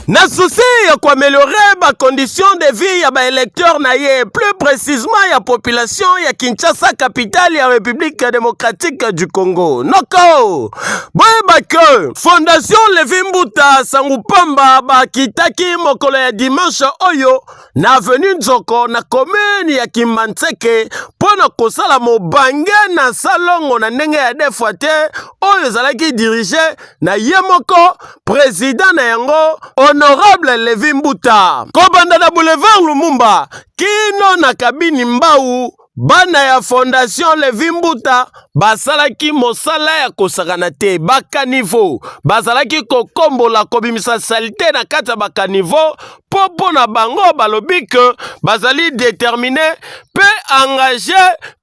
na souci ya kuaméliorer ba condition de vie ya ba électeur na ye, plus précisément ya population ya Kinshasa, capitale ya République démocratique du Congo. Noko boyeba ke Fondation Levi Mbuta Sangupamba bakitaki mokolo ya dimanche oyo na avenue Nzoko na commune ya Kimantseke pona kosala mobange na salongo na ndenge ya defwa te oyo zalaki dirige na ye moko président na yango Honorable Levi Mbuta. Kobanda na boulevard Lumumba kino na kabini Mbau, bana ya Fondation Levi Mbuta basalaki mosala ya kosakana te bakanivo, bazalaki kokombola kobimisa salite na kata bakanivo popo na bango balobi ke bazali déterminé pe engagé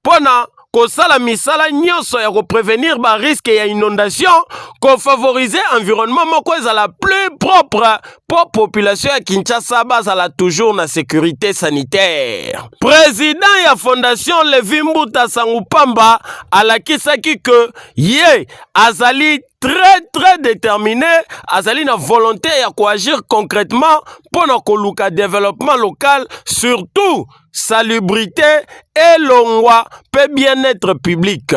pona kosala misala nyonso ya prévenir ba risque ya inondation, ko favoriser environnement moko ezala plus propre pour population ya Kinshasa bazala toujours na sécurité sanitaire. Président ya Fondation Levi Mbuta Sangupamba alakisaki que ye azali très déterminé, azali na volonté ya agir concrètement pour na koluka développement local, surtout salubrité et longwa peut bien-être public.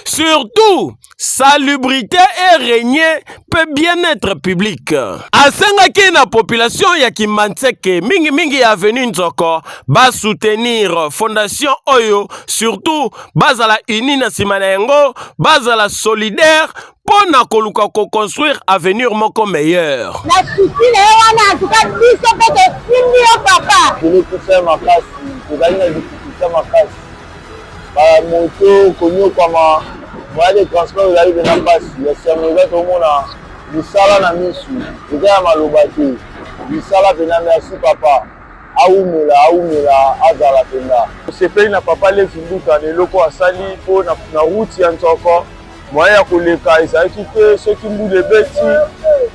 Surtout salubrité et régner peut bien-être public. Asengaki na population ya Kimantseke mingi ya avenue Nzoko ba soutenir Fondation Oyo, surtout bazala uni na simana yango, bazala solidaire pona koluka ko construire avenir moko meilleur. Na souci na wana en tout cas biso pete simio papa. Pour tout faire ma place, pour gagner la difficulté ma place. Ba moto konyo kama moyen de transport il arrive na passe. Ya semeza to mona misala na misu. Eza maloba te. Misala pena merci papa. Aumela azala pena. Sepeli na papa Levi Mbuta ne loko asali po na route ya Nzoko. Moya koleka ezalaki te soki mbula ebeti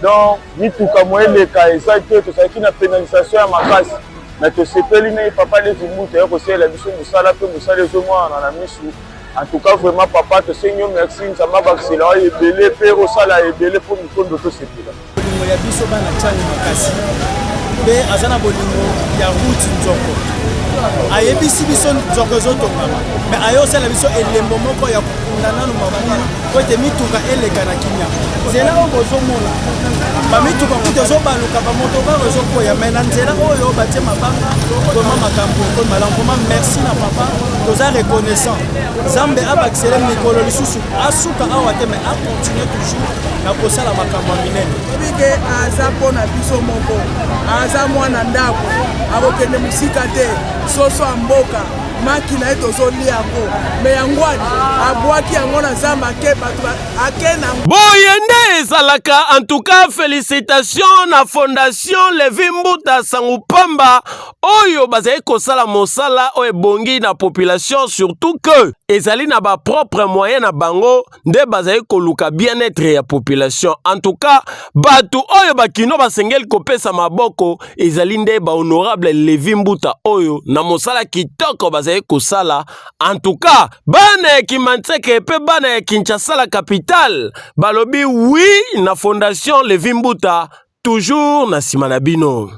donc mituka moya eleka ezali te tozalaki na pénalisation ya makasi na tosepeli na ye papa Levi Mbuta ya kosalela biso mosala mpe mosala ezomwana na misu. En tout cas vraiment papa tosengi yo merci nzambe abakisela oyo ebele mpe osala ebele mpo mikondo tosepela bolingo ya biso bana tiani makasi mpe aza na bolingo ya route Nzoko ayebisi biso Nzoko ezotongama me ayosala biso elembo moko ya kokunda nanu mabanga po ete mituka eleka na kimia nzela oyo bozomona bamituka kutu ezobaluka bamotoka ezokoya me na nzela oyo batie mabanga toma makambo ekoli malamu merci na papa toza reconnaissant Nzambe abakisele mikolo lisusu asuka awa te me akontinue toujours na kosala makambo ya minene ebike aza mpona biso moko aza mwana ndako akokende mosika te soso ya mboka maki na ye tozolia yango me yango ani abwaki yango na zamba ake bato ake na boyende ezalaka. En tout cas félicitations na Fondation Levi Mbuta Sangupamba oyo bazali kosala mosala oyo ebongi na population, surtout que ezali na ba propre moyen na bango nde bazali koluka bien-être ya population. En tout cas batu oyo bakino basengeli kopesa maboko ezali nde ba honorable Levi Mbuta oyo na mosala kitoko bazali kosala. En tout cas bana ya Kimantseke pe bana ya Kinshasa la capitale balobi oui na Fondation Levi Mbuta toujours na sima na bino.